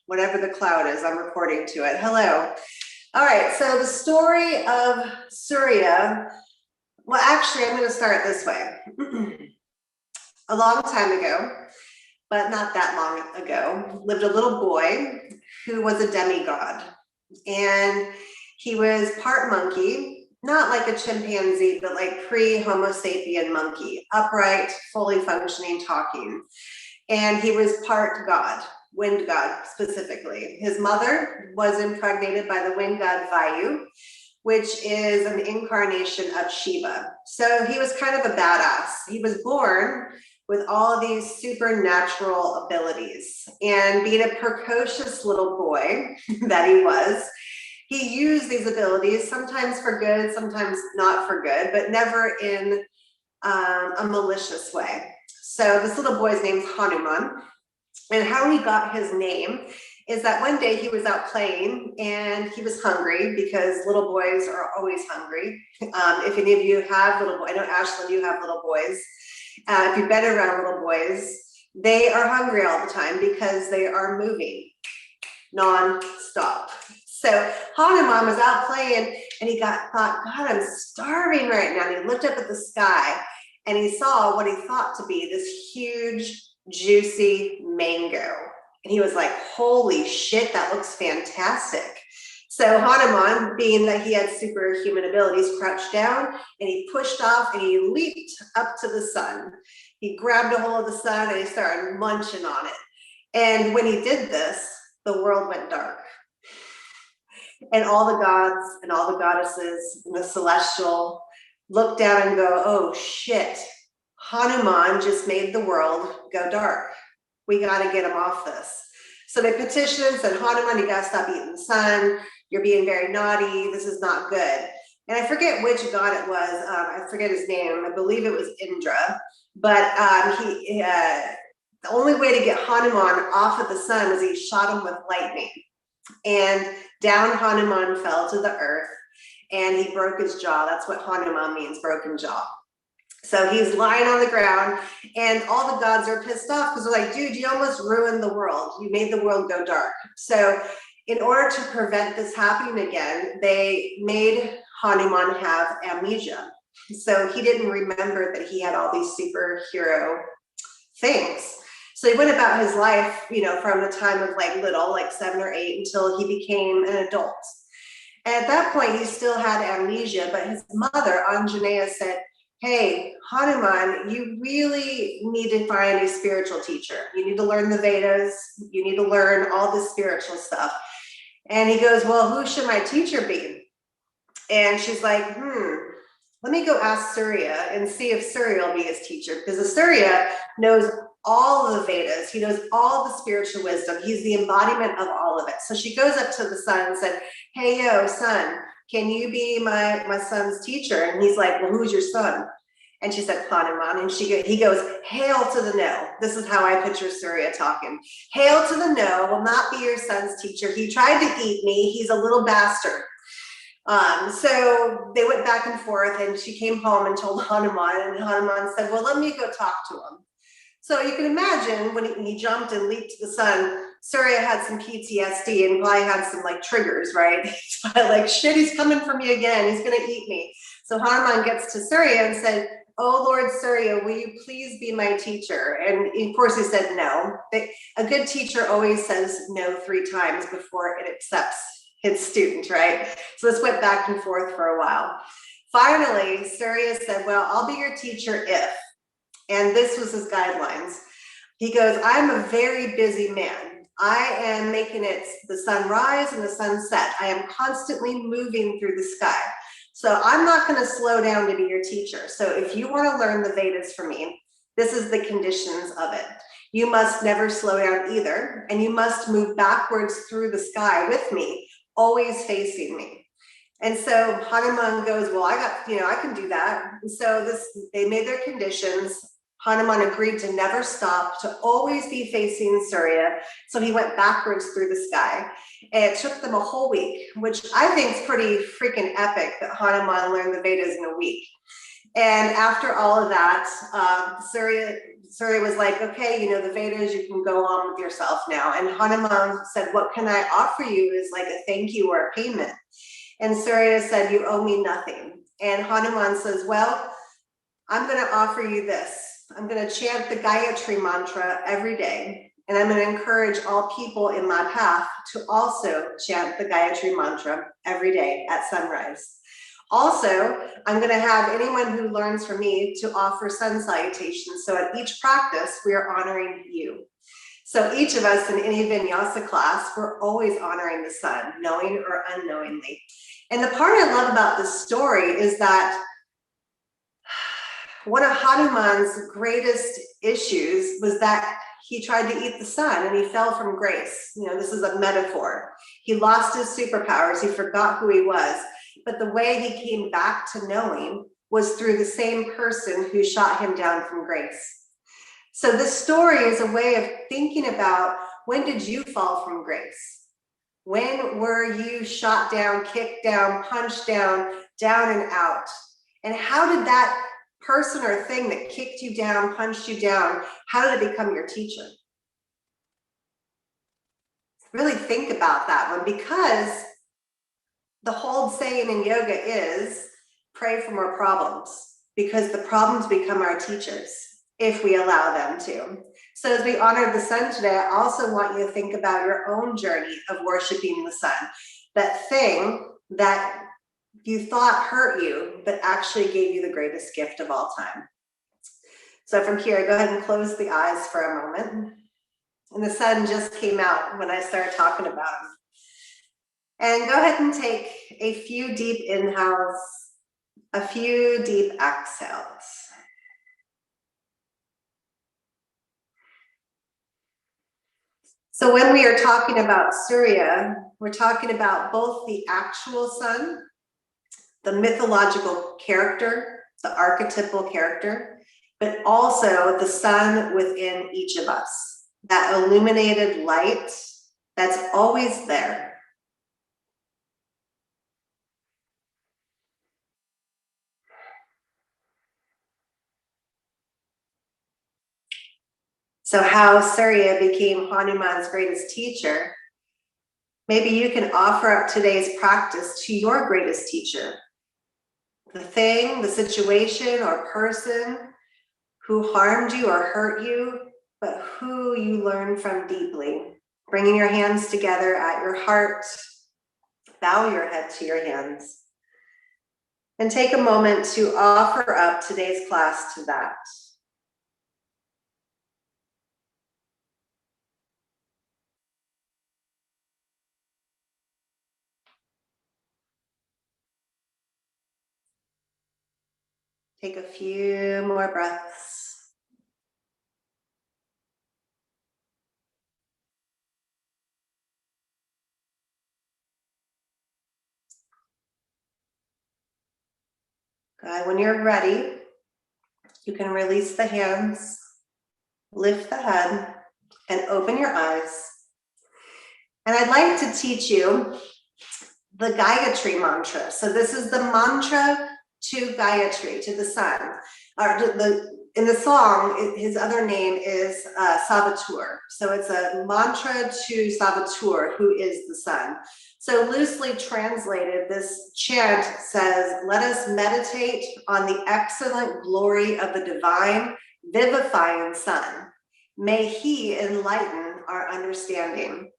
whatever the cloud is, I'm recording to it. Hello. All right, so the story of Surya, well, actually, I'm going to start this way. A long time ago, but not that long ago, lived a little boy who was a demigod. And he was part monkey, not like a chimpanzee, but like pre-Homo sapien monkey, upright, fully functioning, talking. And he was part god, wind god specifically. His mother was impregnated by the wind god Vayu, which is an incarnation of Shiva. So he was kind of a badass. He was born with all of these supernatural abilities. And being a precocious little boy that he used these abilities, sometimes for good, sometimes not for good, but never in a malicious way. So this little boy's name's Hanuman. And how he got his name is that one day he was out playing and he was hungry, because little boys are always hungry. If any of you have little boys, I know Ashlyn, you have little boys. If you've been around little boys, they are hungry all the time because they are moving non-stop. So Hanuman was out playing and he thought, God, I'm starving right now. And he looked up at the sky and he saw what he thought to be this huge, juicy mango. And he was like, holy shit, that looks fantastic. So Hanuman, being that he had superhuman abilities, crouched down and he pushed off and he leaped up to the sun. He grabbed a hold of the sun and he started munching on it. And when he did this, the world went dark. And all the gods and all the goddesses and the celestial looked down and go, oh shit, Hanuman just made the world go dark. We got to get him off this. So they petitioned and said, Hanuman, you got to stop eating the sun. You're being very naughty. This is not good. And I forget which god it was. I forget his name. I believe it was Indra. But the only way to get Hanuman off of the sun was he shot him with lightning. And down Hanuman fell to the earth and he broke his jaw. That's what Hanuman means, broken jaw. So he's lying on the ground and all the gods are pissed off because they're like, dude, you almost ruined the world. You made the world go dark. So in order to prevent this happening again, they made Hanuman have amnesia. So he didn't remember that he had all these superhero things. So he went about his life, from the time of like 7 or 8 until he became an adult. And at that point, he still had amnesia, but his mother, Anjaneya, said, hey, Hanuman, you really need to find a spiritual teacher. You need to learn the Vedas. You need to learn all the spiritual stuff. And he goes, well, who should my teacher be? And she's like, let me go ask Surya and see if Surya will be his teacher, because Surya knows all of the Vedas. He knows all the spiritual wisdom. He's the embodiment of all of it. So she goes up to the sun and said, hey, yo, son, can you be my son's teacher? And he's like, well, who's your son? And she said, Hanuman. And he goes, hail to the no. This is how I picture Surya talking. Hail to the no, will not be your son's teacher. He tried to eat me. He's a little bastard. So they went back and forth and she came home and told Hanuman, and Hanuman said, well, let me go talk to him. So you can imagine when he jumped and leaped to the sun, Surya had some PTSD and probably had some like triggers, right? He's like, shit, he's coming for me again. He's going to eat me. So Hanuman gets to Surya and said, oh, Lord Surya, will you please be my teacher? And of course he said no. A good teacher always says no 3 times before it accepts his student, right? So this went back and forth for a while. Finally, Surya said, well, I'll be your teacher if, and this was his guidelines. He goes, I'm a very busy man. I am making it the sun rise and the sun set. I am constantly moving through the sky. So I'm not going to slow down to be your teacher. So if you want to learn the Vedas from me, this is the conditions of it. You must never slow down either. And you must move backwards through the sky with me, always facing me. And so Hanuman goes, well, I can do that. And so they made their conditions. Hanuman agreed to never stop, to always be facing Surya. So he went backwards through the sky. And it took them a whole week, which I think is pretty freaking epic that Hanuman learned the Vedas in a week. And after all of that, Surya was like, okay, you know, the Vedas, you can go on with yourself now. And Hanuman said, what can I offer you is like a thank you or a payment. And Surya said, you owe me nothing. And Hanuman says, well, I'm going to offer you this. I'm going to chant the Gayatri mantra every day. And I'm going to encourage all people in my path to also chant the Gayatri mantra every day at sunrise. Also, I'm going to have anyone who learns from me to offer sun salutations. So at each practice, we are honoring you. So each of us in any vinyasa class, we're always honoring the sun, knowing or unknowingly. And the part I love about this story is that one of Hanuman's greatest issues was that he tried to eat the sun and he fell from grace. You know, this is a metaphor. He lost his superpowers. He forgot who he was. But the way he came back to knowing was through the same person who shot him down from grace. So this story is a way of thinking about, when did you fall from grace? When were you shot down, kicked down, punched down, down and out? And how did that person or thing that kicked you down, punched you down, how did it become your teacher? Really think about that one, because the whole saying in yoga is pray for more problems, because the problems become our teachers if we allow them to. So as we honor the sun today, I also want you to think about your own journey of worshiping the sun, that thing that you thought hurt you, but actually gave you the greatest gift of all time. So from here, go ahead and close the eyes for a moment. And the sun just came out when I started talking about him. And go ahead and take a few deep inhales, a few deep exhales. So when we are talking about Surya, we're talking about both the actual sun, the mythological character, the archetypal character, but also the sun within each of us, that illuminated light that's always there. So how Surya became Hanuman's greatest teacher, maybe you can offer up today's practice to your greatest teacher. The thing, the situation or person who harmed you or hurt you, but who you learned from deeply. Bringing your hands together at your heart, bow your head to your hands, and take a moment to offer up today's class to that. Take a few more breaths. Good. When you're ready, you can release the hands, lift the head, and open your eyes. And I'd like to teach you the Gayatri mantra. So this is the mantra to Gayatri, to the sun. In the song, his other name is Savitur. So it's a mantra to Savitur, who is the sun. So loosely translated, this chant says, let us meditate on the excellent glory of the divine, vivifying sun. May he enlighten our understanding.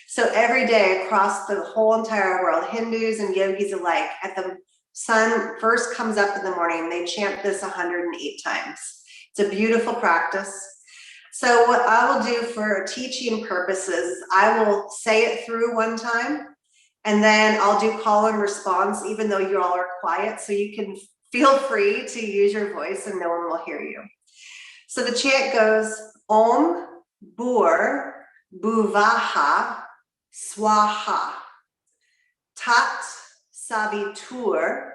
So every day across the whole entire world, Hindus and yogis alike, at the sun first comes up in the morning, they chant this 108 times. It's a beautiful practice. So what I will do for teaching purposes, I will say it through one time, and then I'll do call and response, even though you all are quiet, so you can feel free to use your voice and no one will hear you. So the chant goes, Om Bhur Bhuvaha Swaha Tat Savitur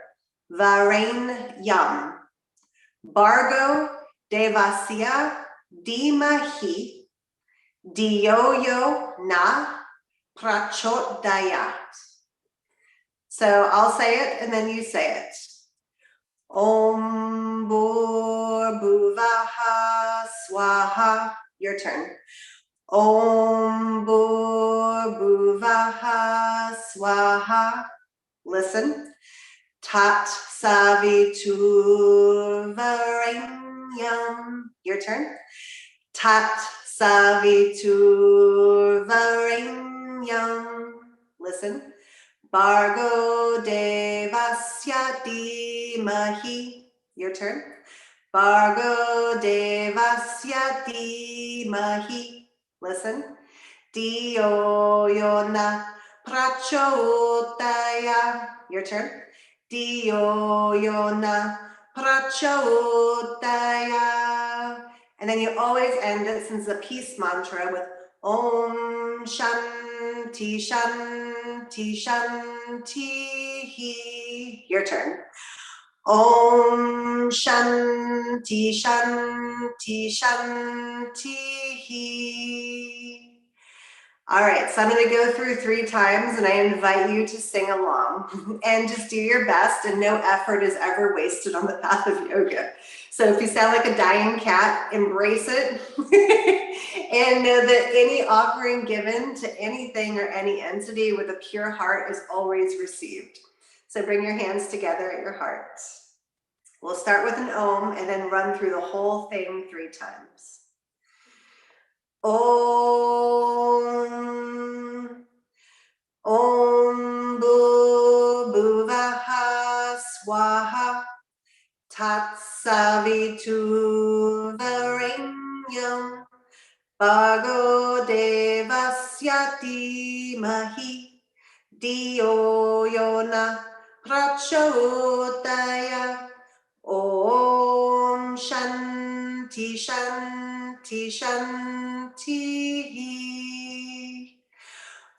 Varenyam Bargo Devasya Dhimahi Diyo Na Prachodayat. So I'll say it and then you say it. Om Bhurbuvaha Swaha. Your turn. Om Bhurbuvaha Swaha. Listen. Tat Saviturvarenyam. Your turn. Tat Saviturvarenyam. Listen. Bargo Devasya Dhimahi. Your turn. Bargo Devasya Dhimahi. Listen. Dio Yona Prachodaya. Your turn. Dio Yona Prachodaya. And then you always end it, since it's a peace mantra, with Om Shanti Shanti Shanti. Your turn. Om Shanti Shanti Shanti. All right, so I'm going to go through 3 times, and I invite you to sing along and just do your best, and no effort is ever wasted on the path of yoga. So if you sound like a dying cat, embrace it and know that any offering given to anything or any entity with a pure heart is always received. So bring your hands together at your heart. We'll start with an Om and then run through the whole thing 3 times. Om. Om Bhurbuvaha Swaha. Tat Saviturvarenyam. Bhargo Devasya Dhimahi. Dio Yona Prachodaya. Om Shanti Shanti Shanti.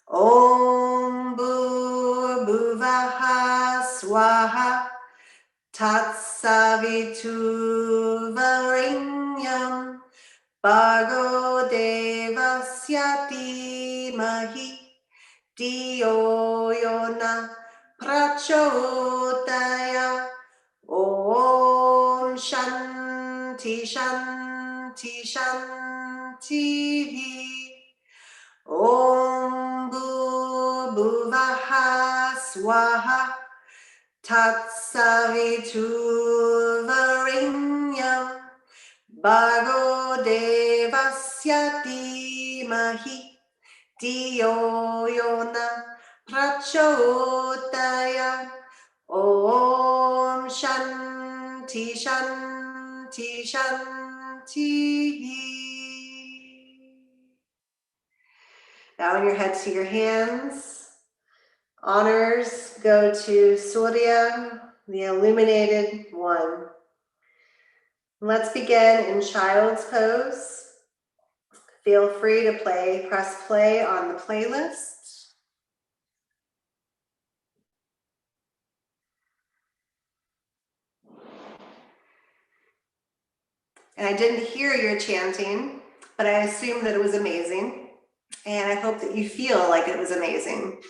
Om Bhurbuvaha Swaha. Tat Saviturvarenyam. Bhargo Devasya Dhimahi. Dio Yona Prachodaya. Om Shanti Shanti Shanti. Om Bhurbuvaha Swaha. Tat Saviturvarenyam. Bhargo Devasya Dhimahi. Dio Yona Prachodaya. Om Shanti Shanti Shanti. Bowing your head to your hands. Honors go to Surya, the illuminated one. Let's begin in child's pose. Feel free to press play on the playlist. And I didn't hear your chanting, but I assume that it was amazing. And I hope that you feel like it was amazing.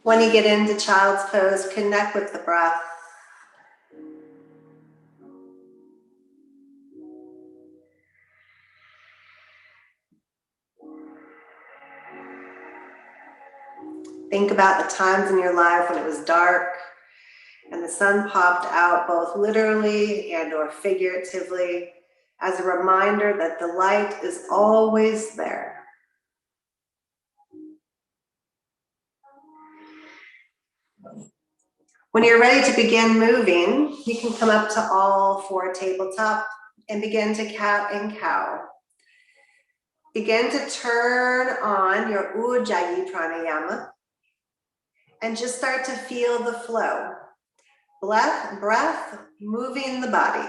When you get into child's pose, connect with the breath. Think about the times in your life when it was dark and the sun popped out, both literally and or figuratively, as a reminder that the light is always there. When you're ready to begin moving, you can come up to all 4 tabletop and begin to cat and cow. Begin to turn on your Ujjayi pranayama and just start to feel the flow. Breath moving the body.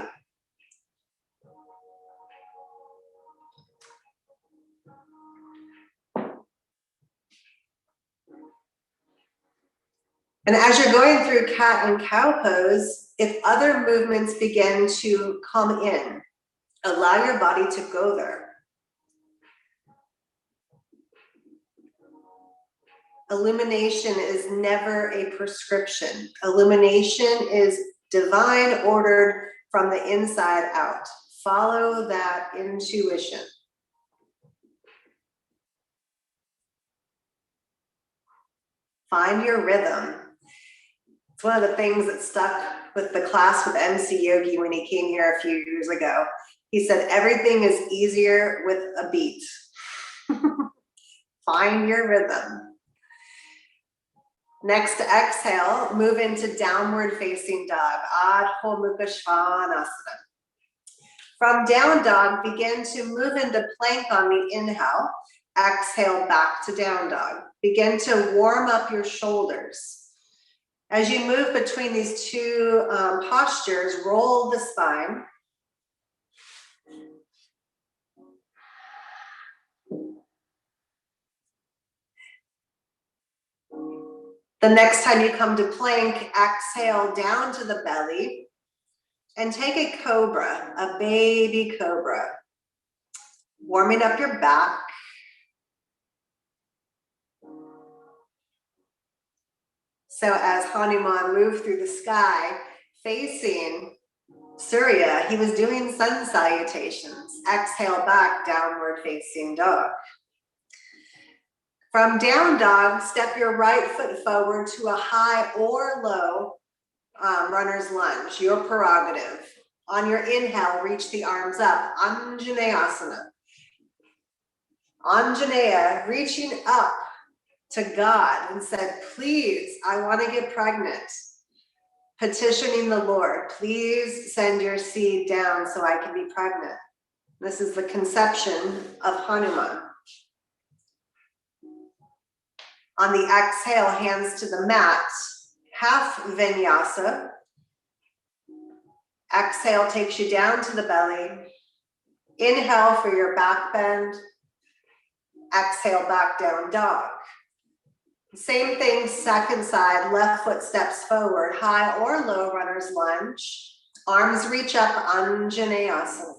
And as you're going through cat and cow pose, if other movements begin to come in, allow your body to go there. Illumination is never a prescription. Illumination is divine, ordered from the inside out. Follow that intuition. Find your rhythm. It's one of the things that stuck with the class with MC Yogi when he came here a few years ago. He said, everything is easier with a beat. Find your rhythm. Next, exhale, move into downward facing dog, Adho Mukha Svanasana. From down dog, begin to move into plank on the inhale. Exhale back to down dog. Begin to warm up your shoulders. As you move between these two postures, roll the spine. The next time you come to plank, exhale down to the belly and take a cobra, a baby cobra. Warming up your back. So as Hanuman moved through the sky, facing Surya, he was doing sun salutations. Exhale back, downward facing dog. From down dog, step your right foot forward to a high or low runner's lunge, your prerogative. On your inhale, reach the arms up, Anjaneyasana. Anjaneya reaching up to God and said, please, I want to get pregnant. Petitioning the Lord, please send your seed down so I can be pregnant. This is the conception of Hanuman. On the exhale, hands to the mat, half vinyasa. Exhale takes you down to the belly. Inhale for your back bend. Exhale back down dog. Same thing, second side, left foot steps forward, high or low runner's lunge. Arms reach up, Anjaneyasana.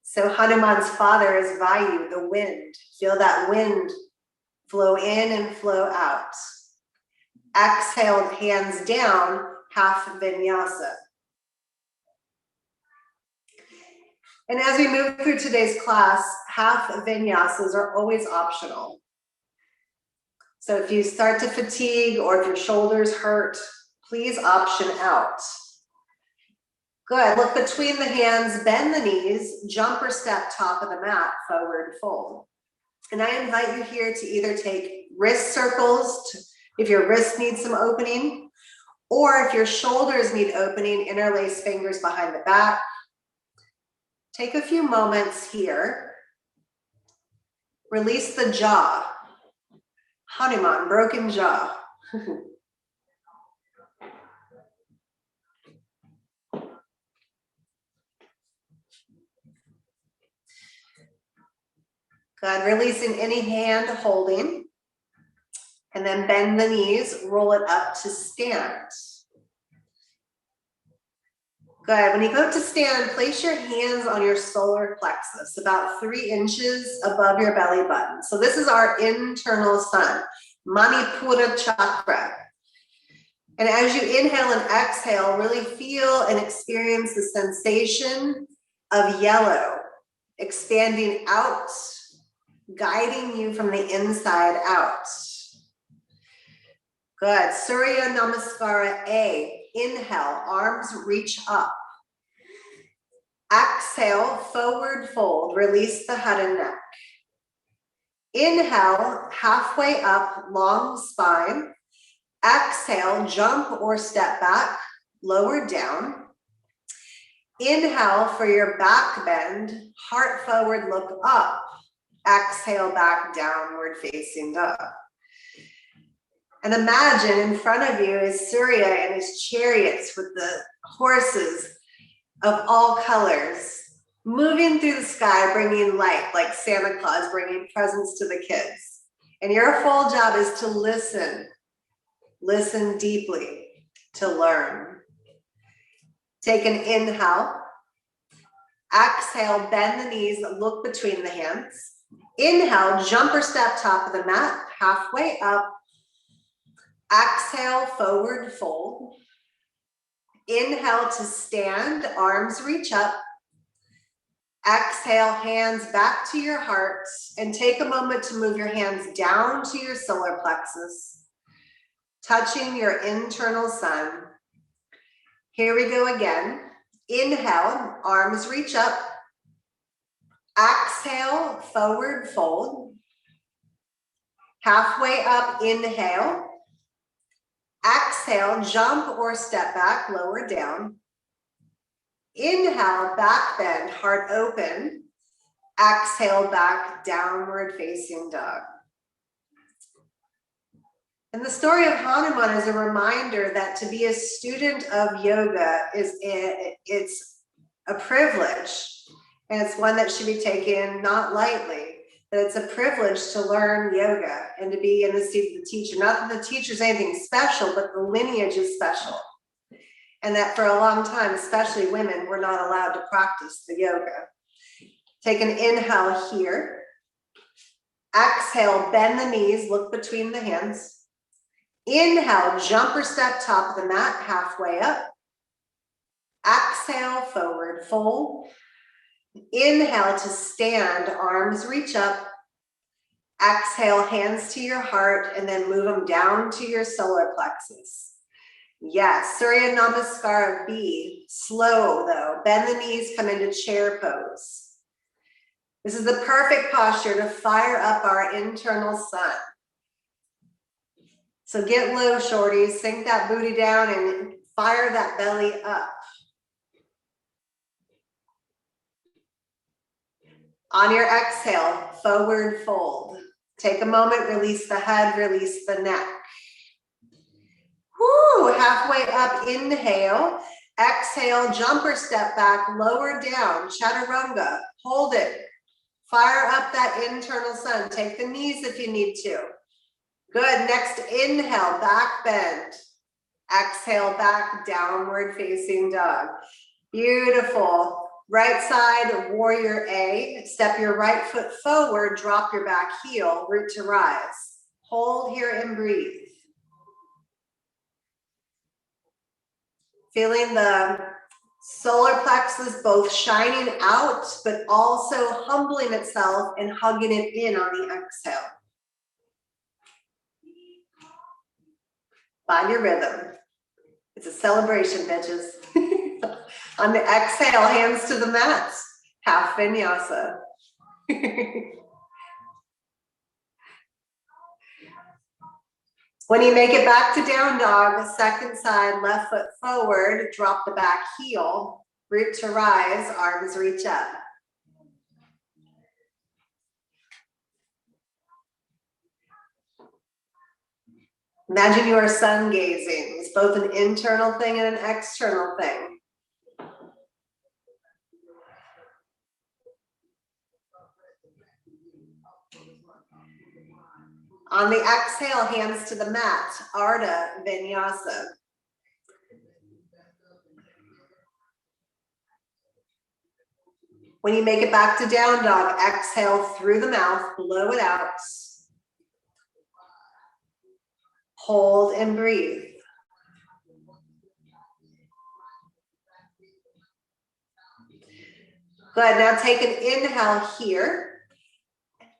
So Hanuman's father is Vayu, the wind. Feel that wind flow in and flow out. Exhale, hands down, half vinyasa. And as we move through today's class, half vinyasas are always optional. So if you start to fatigue or if your shoulders hurt, please option out. Good, look between the hands, bend the knees, jump or step top of the mat, forward fold. And I invite you here to either take wrist circles, if your wrists need some opening, or if your shoulders need opening, interlace fingers behind the back. Take a few moments here. Release the jaw. Hanuman, broken jaw. Good, releasing any hand holding. And then bend the knees, roll it up to stand. Good, when you go to stand, place your hands on your solar plexus, about 3 inches above your belly button. So this is our internal sun, Manipura chakra. And as you inhale and exhale, really feel and experience the sensation of yellow, expanding out, guiding you from the inside out. Good, Surya Namaskara A. Inhale, arms reach up. Exhale, forward fold, release the head and neck. Inhale, halfway up, long spine. Exhale, jump or step back, lower down. Inhale for your back bend, heart forward, look up. Exhale, back, downward facing dog. And imagine in front of you is Surya and his chariots with the horses of all colors, moving through the sky, bringing light, like Santa Claus bringing presents to the kids. And your full job is to listen deeply, to learn. Take an inhale. Exhale, bend the knees, look between the hands. Inhale, jump or step top of the mat, halfway up. Exhale, forward fold. Inhale to stand, arms reach up. Exhale, hands back to your heart, and take a moment to move your hands down to your solar plexus, touching your internal sun. Here we go again. Inhale, arms reach up. Exhale, forward fold. Halfway up, inhale. Exhale, jump or step back, lower down. Inhale, back bend, heart open. Exhale, back, downward facing dog. And the story of Hanuman is a reminder that to be a student of yoga it's a privilege, and it's one that should be taken not lightly. That it's a privilege to learn yoga and to be in the seat of the teacher. Not that the teacher's anything special, but the lineage is special. And that for a long time, especially women, were not allowed to practice the yoga. Take an inhale here. Exhale, bend the knees, look between the hands. Inhale, jump or step top of the mat, halfway up. Exhale, forward fold. Inhale to stand, arms reach up. Exhale, hands to your heart, and then move them down to your solar plexus. Yes, Surya Namaskara B. Slow though, bend the knees, come into chair pose. This is the perfect posture to fire up our internal sun. So get low, shorties, sink that booty down and fire that belly up. On your exhale, forward fold. Take a moment, release the head, release the neck. Woo, halfway up, inhale. Exhale, jump or step back, lower down, chaturanga. Hold it. Fire up that internal sun. Take the knees if you need to. Good, next inhale, back bend. Exhale, back, downward facing dog. Beautiful. Right side, warrior A. Step your right foot forward, drop your back heel, root to rise. Hold here and breathe. Feeling the solar plexus both shining out, but also humbling itself and hugging it in on the exhale. Find your rhythm. It's a celebration, bitches. On the exhale, hands to the mat, half vinyasa. When you make it back to down dog, second side, left foot forward, drop the back heel, root to rise, arms reach up. Imagine you are sun gazing. It's both an internal thing and an external thing. On the exhale, hands to the mat, Ardha Vinyasa. When you make it back to down dog, exhale through the mouth, blow it out. Hold and breathe. Good, now take an inhale here.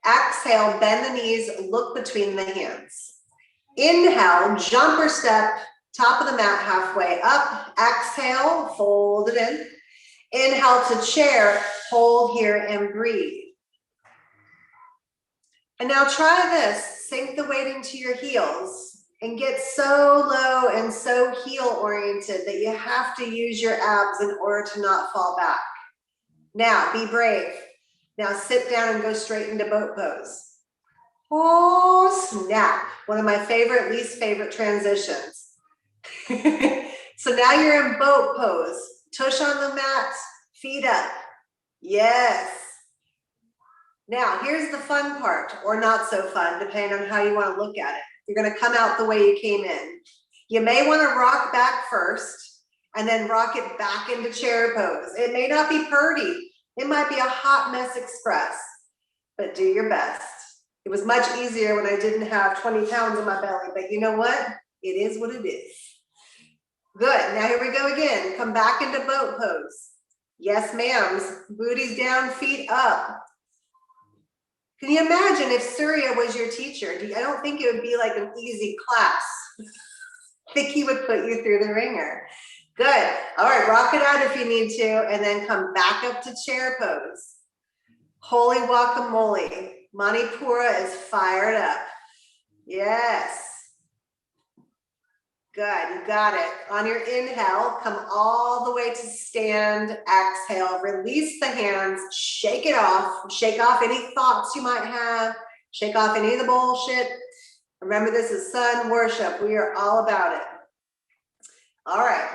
Exhale, bend the knees, look between the hands. Inhale, jump or step, top of the mat, halfway up. Exhale, fold it in. Inhale to chair, hold here and breathe. And now try this, sink the weight into your heels and get so low and so heel oriented that you have to use your abs in order to not fall back. Now, be brave. Now sit down and go straight into boat pose. Oh, snap. One of my least favorite transitions. So now you're in boat pose. Tush on the mat, feet up. Yes. Now, here's the fun part, or not so fun, depending on how you want to look at it. You're going to come out the way you came in. You may want to rock back first, and then rock it back into chair pose. It may not be pretty. It might be a hot mess express, but do your best. It was much easier when I didn't have 20 pounds in my belly, but you know what? It is what it is. Good, now here we go again. Come back into boat pose. Yes, ma'ams, booties down, feet up. Can you imagine if Surya was your teacher? I don't think it would be like an easy class. I think he would put you through the ringer. Good, all right, rock it out if you need to, and then come back up to chair pose. Holy guacamole, Manipura is fired up. Yes. Good, you got it. On your inhale, come all the way to stand. Exhale, release the hands, shake it off. Shake off any thoughts you might have. Shake off any of the bullshit. Remember, this is sun worship. We are all about it. All right.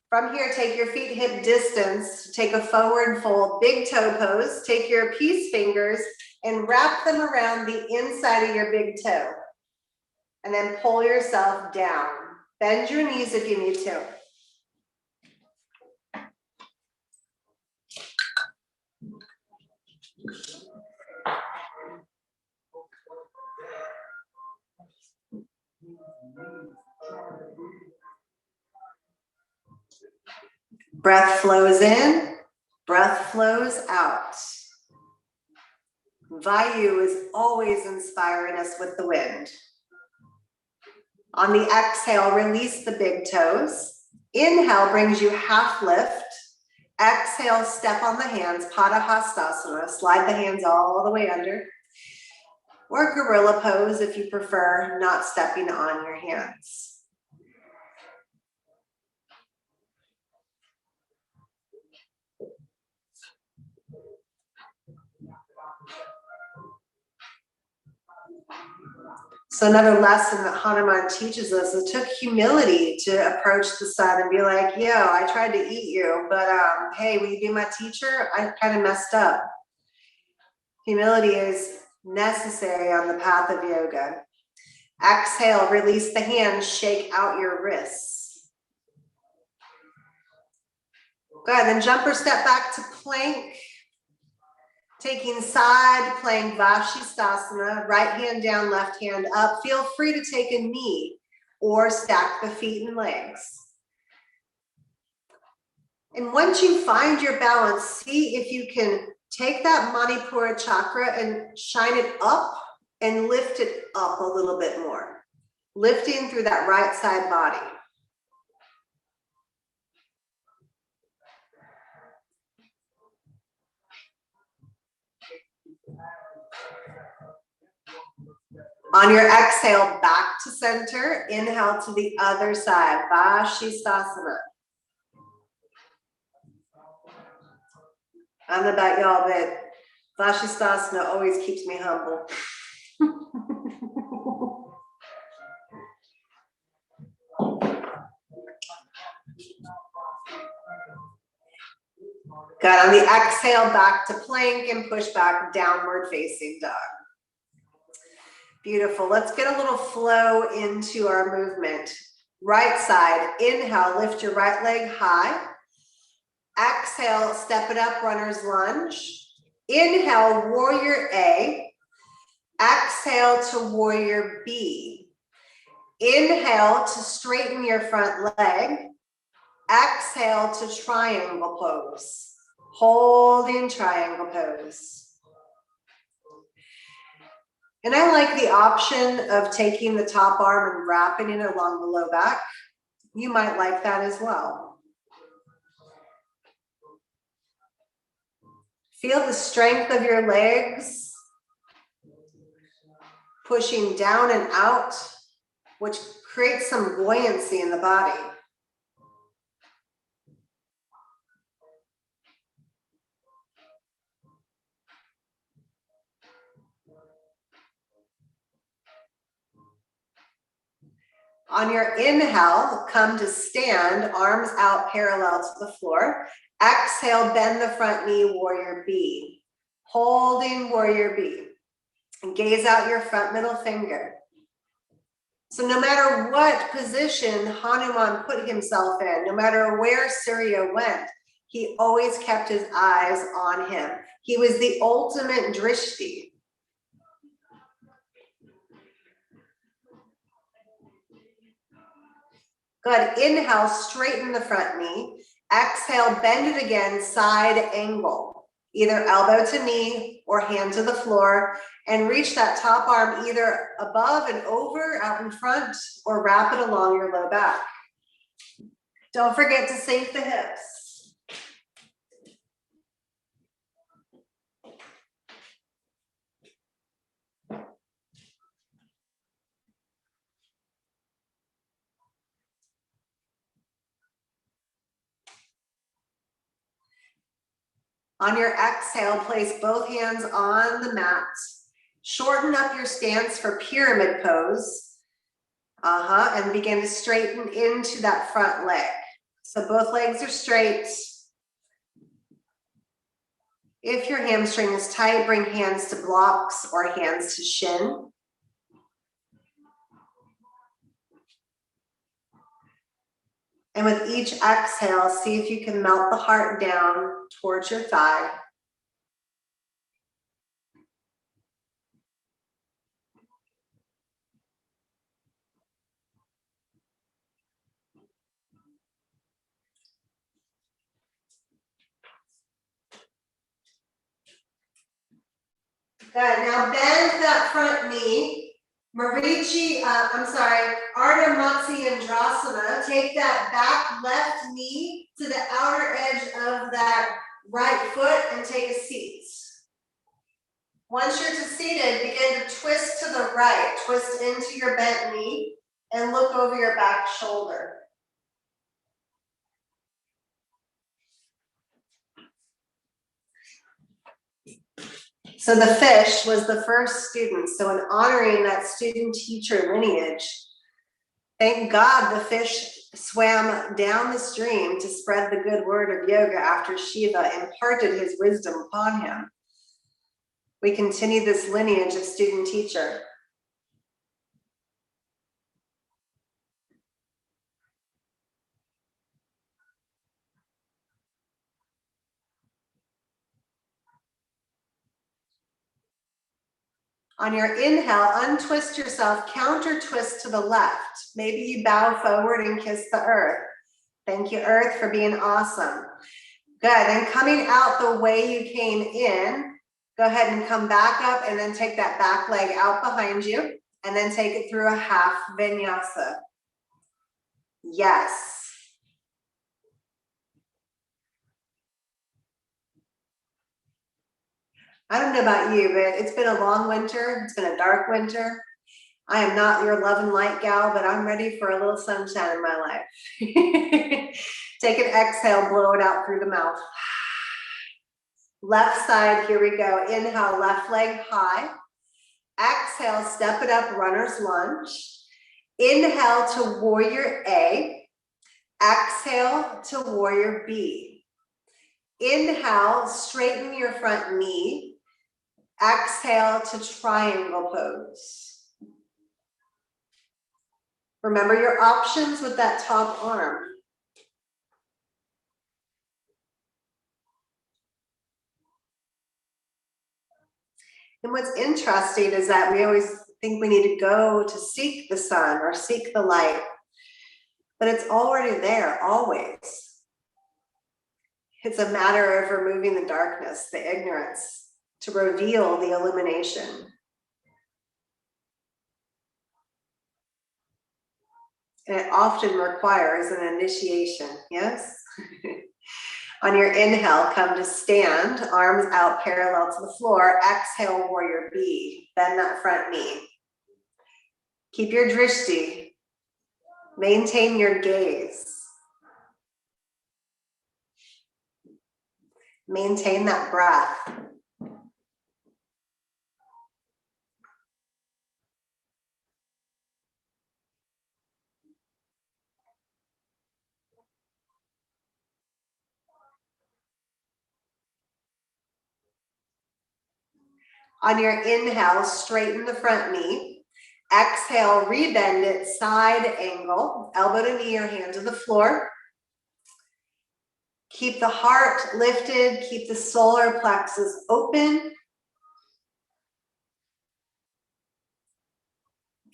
From here, take your feet hip distance. Take a forward fold, big toe pose. Take your peace fingers and wrap them around the inside of your big toe. And then pull yourself down. Bend your knees if you need to. Breath flows in, breath flows out. Vayu is always inspiring us with the wind. On the exhale, release the big toes. Inhale brings you half lift. Exhale, step on the hands, Padahastasana. Slide the hands all the way under. Or gorilla pose if you prefer, not stepping on your hands. So another lesson that Hanuman teaches us, it took humility to approach the sun and be like, yo, I tried to eat you, but hey, will you be my teacher? I kind of messed up. Humility is necessary on the path of yoga. Exhale, release the hands, shake out your wrists. Good, then jump or step back to plank. Taking side plank, Vashisthasana, right hand down, left hand up. Feel free to take a knee or stack the feet and legs. And once you find your balance, see if you can take that Manipura chakra and shine it up and lift it up a little bit more. Lifting through that right side body. On your exhale, back to center. Inhale to the other side, Vashisthasana. I don't know about y'all, but Vashisthasana always keeps me humble. Good, on the exhale, back to plank and push back, downward facing dog. Beautiful. Let's get a little flow into our movement. Right side, inhale, lift your right leg high. Exhale, step it up, runner's lunge. Inhale, warrior A. Exhale to warrior B. Inhale to straighten your front leg. Exhale to triangle pose. Holding triangle pose. And I like the option of taking the top arm and wrapping it along the low back. You might like that as well. Feel the strength of your legs pushing down and out, which creates some buoyancy in the body. On your inhale, come to stand, arms out parallel to the floor. Exhale, bend the front knee, warrior B. Holding warrior B. And gaze out your front middle finger. So no matter what position Hanuman put himself in, no matter where Surya went, he always kept his eyes on him. He was the ultimate drishti. Good. Inhale, straighten the front knee. Exhale, bend it again, side angle. Either elbow to knee or hand to the floor, and reach that top arm either above and over out in front or wrap it along your low back. Don't forget to sink the hips. On your exhale, place both hands on the mat. Shorten up your stance for pyramid pose. And begin to straighten into that front leg. So both legs are straight. If your hamstring is tight, bring hands to blocks or hands to shin. And with each exhale, see if you can melt the heart down towards your thigh. Good. Now bend that front knee. Ardha Matsyendrasana. Take that back left knee to the outer edge of that right foot and take a seat. Once you're seated, begin to twist to the right. Twist into your bent knee and look over your back shoulder. So the fish was the first student. So in honoring that student-teacher lineage, thank God the fish swam down the stream to spread the good word of yoga after Shiva imparted his wisdom upon him. We continue this lineage of student-teacher. On your inhale, untwist yourself, counter twist to the left. Maybe you bow forward and kiss the earth. Thank you, earth, for being awesome. Good, and coming out the way you came in, go ahead and come back up and then take that back leg out behind you and then take it through a half vinyasa. Yes. I don't know about you, but it's been a long winter. It's been a dark winter. I am not your love and light gal, but I'm ready for a little sunshine in my life. Take an exhale, blow it out through the mouth. Left side, here we go. Inhale, left leg high. Exhale, step it up, runner's lunge. Inhale to warrior A. Exhale to warrior B. Inhale, straighten your front knee. Exhale to triangle pose. Remember your options with that top arm. And what's interesting is that we always think we need to go to seek the sun or seek the light, but it's already there, always. It's a matter of removing the darkness, the ignorance, to reveal the illumination. And it often requires an initiation, yes? On your inhale, come to stand, arms out parallel to the floor. Exhale, warrior B. Bend that front knee. Keep your drishti. Maintain your gaze. Maintain that breath. On your inhale, straighten the front knee. Exhale, rebend it, side angle, elbow to knee or hand to the floor. Keep the heart lifted, keep the solar plexus open.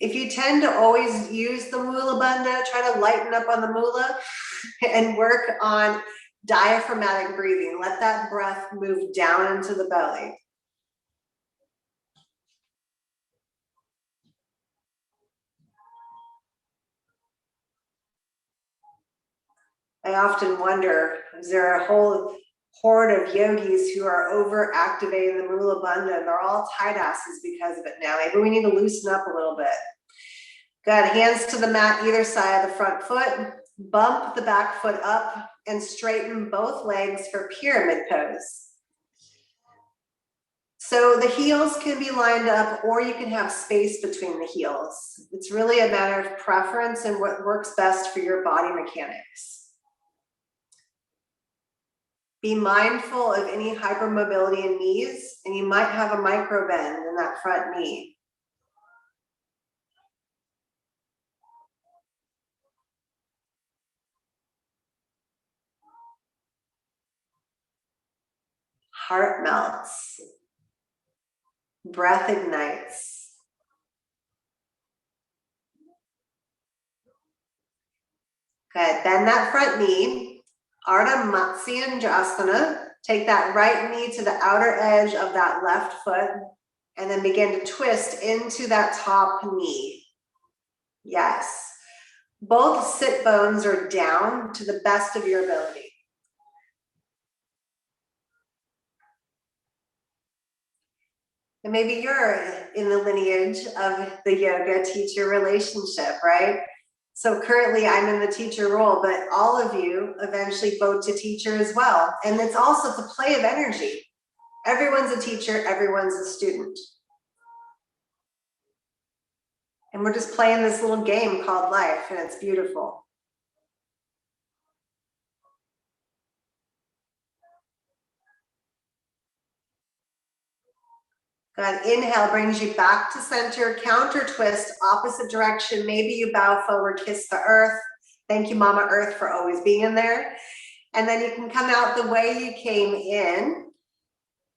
If you tend to always use the Mula Bandha, try to lighten up on the Mula and work on diaphragmatic breathing. Let that breath move down into the belly. I often wonder, is there a whole horde of yogis who are over activating the Mula Bandha and they're all tight asses because of it now? Maybe we need to loosen up a little bit. Good, hands to the mat either side of the front foot. Bump the back foot up and straighten both legs for pyramid pose. So the heels can be lined up or you can have space between the heels. It's really a matter of preference and what works best for your body mechanics. Be mindful of any hypermobility in knees, and you might have a micro bend in that front knee. Heart melts. Breath ignites. Good, bend that front knee. Ardha Matsyendrasana. Take that right knee to the outer edge of that left foot and then begin to twist into that top knee. Yes. Both sit bones are down to the best of your ability. And maybe you're in the lineage of the yoga teacher relationship, right? So currently I'm in the teacher role, but all of you eventually vote to teacher as well. And it's also the play of energy. Everyone's a teacher, everyone's a student. And we're just playing this little game called life, and it's beautiful. Good, inhale brings you back to center, counter twist, opposite direction. Maybe you bow forward, kiss the earth. Thank you, Mama Earth, for always being in there. And then you can come out the way you came in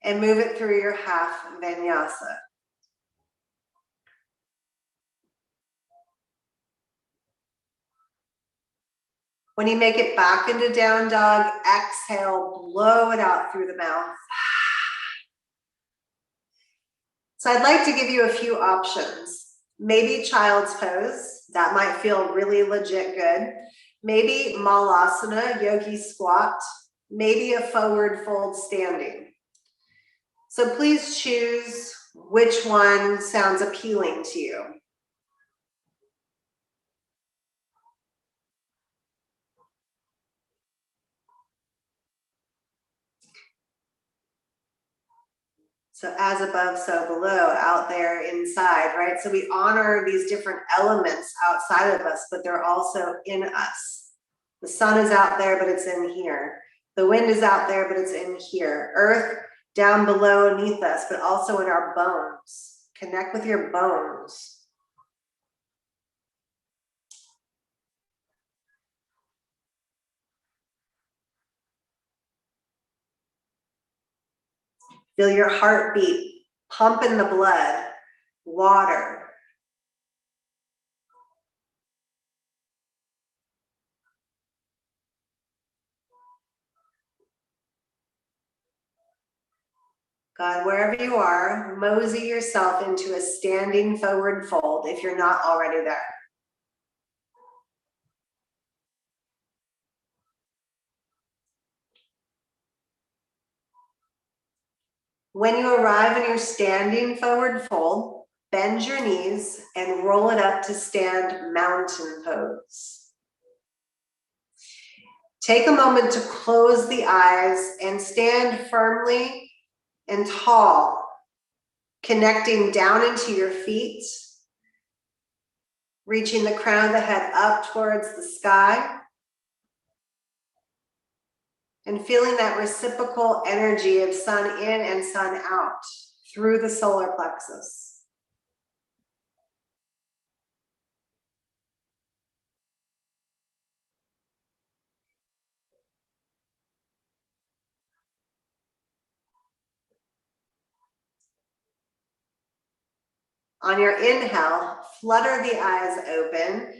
and move it through your half vinyasa. When you make it back into down dog, exhale, blow it out through the mouth. So I'd like to give you a few options. Maybe child's pose, that might feel really legit good. Maybe malasana, yogi squat. Maybe a forward fold standing. So please choose which one sounds appealing to you. So as above, so below, out there inside, right? So we honor these different elements outside of us, but they're also in us. The sun is out there, but it's in here. The wind is out there, but it's in here. Earth down below beneath us, but also in our bones. Connect with your bones. Feel your heartbeat pumping the blood, water. God, wherever you are, mosey yourself into a standing forward fold if you're not already there. When you arrive in your standing forward fold, bend your knees and roll it up to stand mountain pose. Take a moment to close the eyes and stand firmly and tall, connecting down into your feet, reaching the crown of the head up towards the sky, and feeling that reciprocal energy of sun in and sun out through the solar plexus. On your inhale, flutter the eyes open,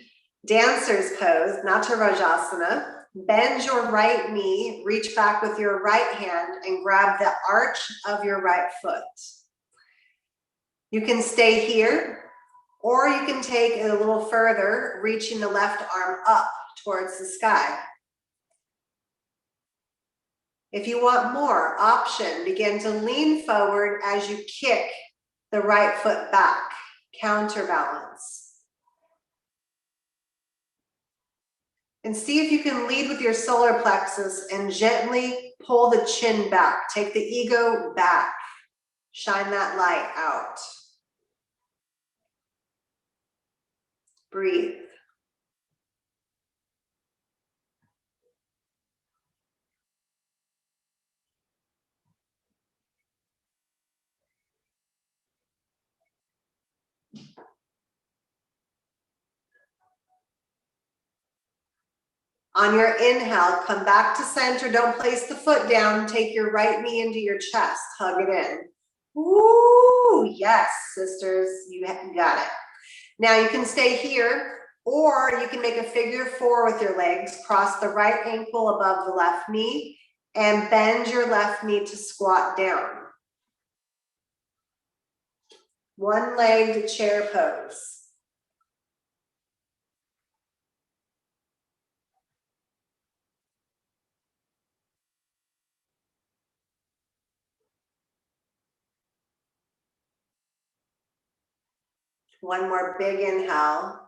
dancer's pose, Natarajasana. Bend your right knee, reach back with your right hand and grab the arch of your right foot. You can stay here, or you can take it a little further, reaching the left arm up towards the sky. If you want more, option, begin to lean forward as you kick the right foot back, counterbalance. And see if you can lead with your solar plexus and gently pull the chin back. Take the ego back. Shine that light out. Breathe. On your inhale, come back to center. Don't place the foot down. Take your right knee into your chest. Hug it in. Woo! Yes, sisters, you got it. Now you can stay here, or you can make a figure four with your legs. Cross the right ankle above the left knee and bend your left knee to squat down. One-legged chair pose. One more big inhale,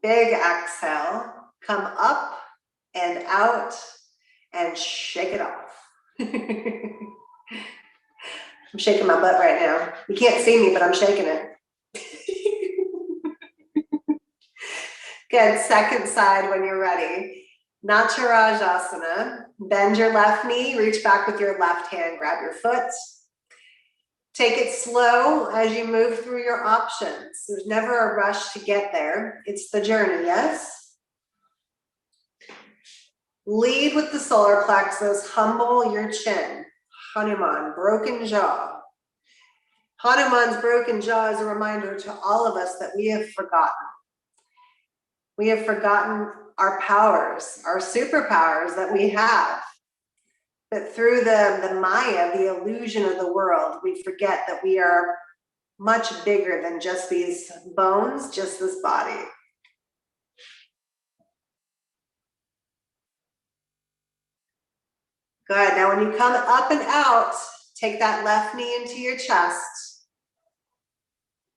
big exhale, come up and out and shake it off. I'm shaking my butt right now. You can't see me, but I'm shaking it. Good, second side when you're ready. Natarajasana, bend your left knee, reach back with your left hand, grab your foot. Take it slow as you move through your options. There's never a rush to get there. It's the journey, yes? Lead with the solar plexus, humble your chin. Hanuman, broken jaw. Hanuman's broken jaw is a reminder to all of us that we have forgotten. We have forgotten our powers, our superpowers that we have. But through the Maya, the illusion of the world, we forget that we are much bigger than just these bones, just this body. Good. Now when you come up and out, take that left knee into your chest.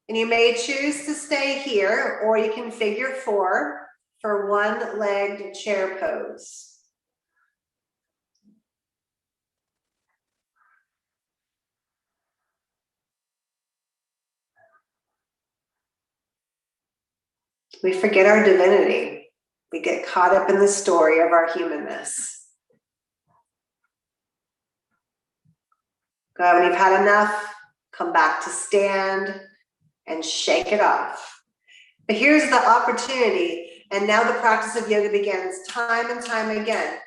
And you may choose to stay here, or you can figure four for one-legged chair pose. We forget our divinity. We get caught up in the story of our humanness. Good. When you've had enough, come back to stand and shake it off. But here's the opportunity, and now the practice of yoga begins time and time again.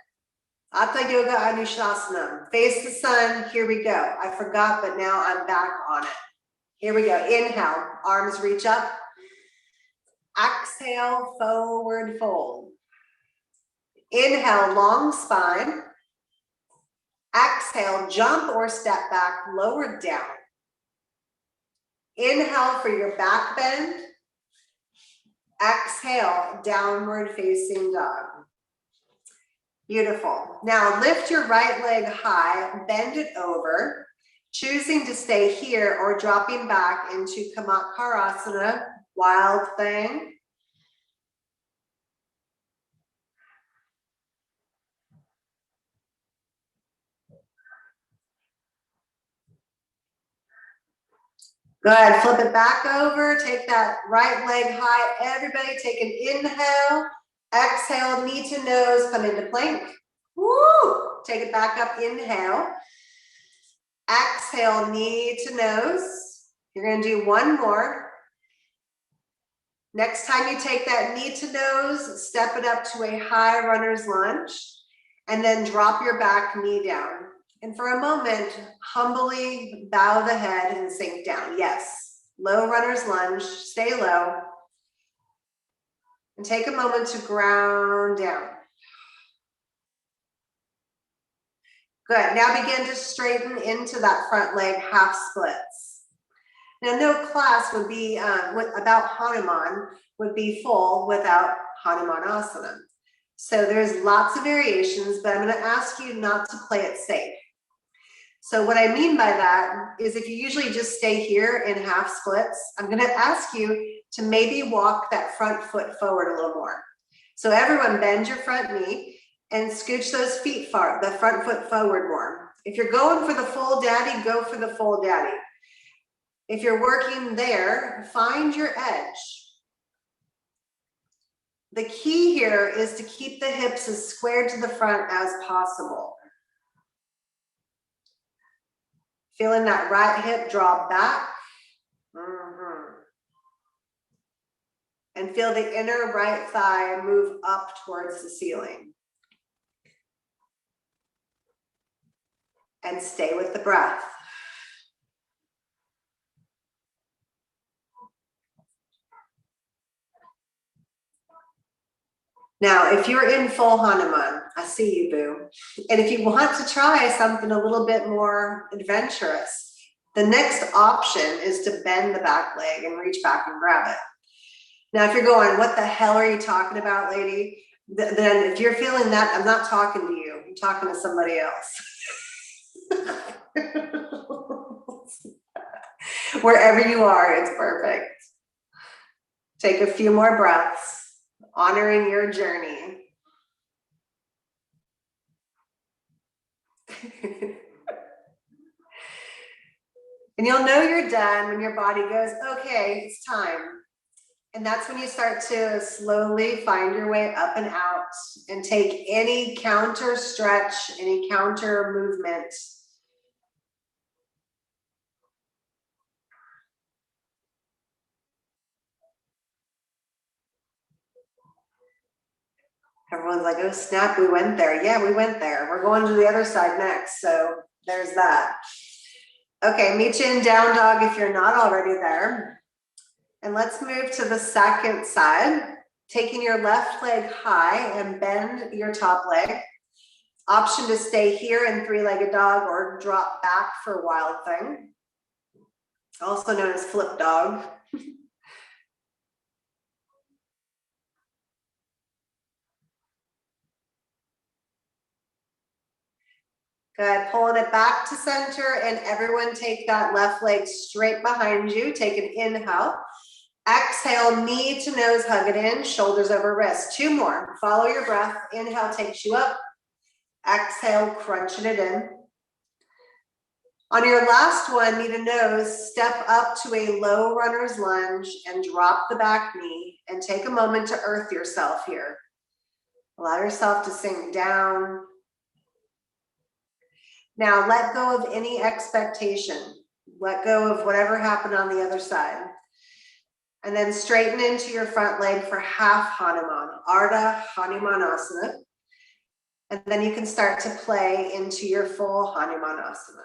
Hatha Yoga Anushasanam. Face the sun. Here we go. I forgot, but now I'm back on it. Here we go. Inhale, arms reach up. Exhale, forward fold. Inhale, long spine. Exhale, jump or step back, lower down. Inhale for your back bend. Exhale, downward facing dog. Beautiful. Now lift your right leg high, bend it over, choosing to stay here or dropping back into Kamakharasana, wild thing. Good, flip it back over, take that right leg high. Everybody take an inhale, exhale, knee to nose, come into plank. Woo! Take it back up, inhale. Exhale, knee to nose. You're going to do one more. Next time you take that knee to nose, step it up to a high runner's lunge, and then drop your back knee down. And for a moment, humbly bow the head and sink down. Yes, low runner's lunge, stay low. And take a moment to ground down. Good, now begin to straighten into that front leg half splits. Now no class would be, about Hanuman would be full without Hanumanasana. So there's lots of variations, but I'm gonna ask you not to play it safe. So what I mean by that is if you usually just stay here in half splits, I'm gonna ask you to maybe walk that front foot forward a little more. So everyone bend your front knee and scooch those feet far, the front foot forward more. If you're going for the full daddy, go for the full daddy. If you're working there, find your edge. The key here is to keep the hips as squared to the front as possible. Feeling that right hip draw back. And feel the inner right thigh move up towards the ceiling. And stay with the breath. Now, if you're in full Hanuman, I see you, boo. And if you want to try something a little bit more adventurous, the next option is to bend the back leg and reach back and grab it. Now, if you're going, what the hell are you talking about, lady? Then if you're feeling that, I'm not talking to you. I'm talking to somebody else. Wherever you are, it's perfect. Take a few more breaths. Honoring your journey. And you'll know you're done when your body goes, okay, it's time. And that's when you start to slowly find your way up and out and take any counter stretch, any counter movement. Everyone's like, oh snap, we went there. Yeah, we went there. We're going to the other side next. So there's that. Okay, meet you in down dog if you're not already there. And let's move to the second side. Taking your left leg high and bend your top leg. Option to stay here in three-legged dog or drop back for wild thing. Also known as flip dog. Good, pulling it back to center and everyone take that left leg straight behind you. Take an inhale. Exhale, knee to nose, hug it in, shoulders over wrist. Two more, follow your breath. Inhale takes you up. Exhale, crunching it in. On your last one, knee to nose, step up to a low runner's lunge and drop the back knee and take a moment to earth yourself here. Allow yourself to sink down. Now let go of any expectation. Let go of whatever happened on the other side. And then straighten into your front leg for half Hanuman, Ardha Hanumanasana. And then you can start to play into your full Hanumanasana.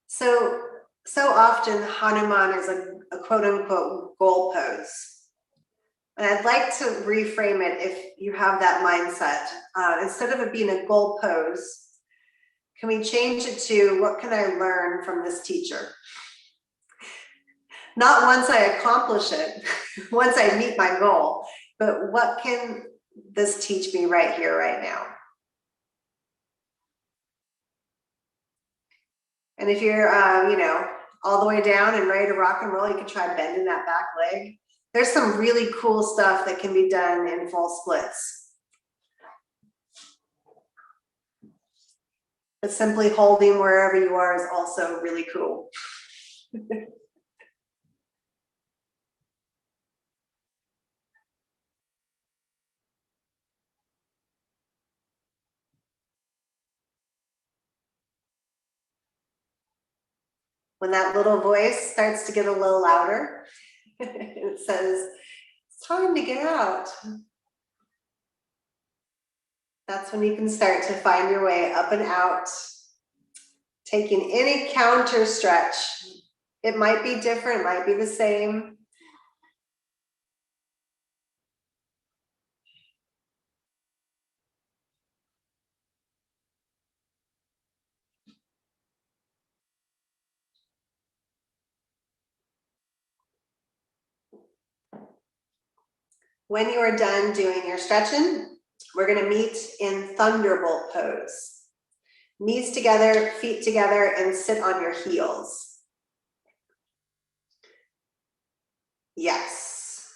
So often Hanuman is a quote unquote goal pose. And I'd like to reframe it if you have that mindset. Instead of it being a goal pose, can we change it to what can I learn from this teacher? Not once I accomplish it, once I meet my goal, but what can this teach me right here, right now? And if you're, all the way down and ready to rock and roll, you can try bending that back leg. There's some really cool stuff that can be done in full splits. But simply holding wherever you are is also really cool. When that little voice starts to get a little louder, it says, it's time to get out. That's when you can start to find your way up and out, taking any counter stretch. It might be different, might be the same. When you are done doing your stretching, we're going to meet in thunderbolt pose. Knees together, feet together, and sit on your heels. Yes.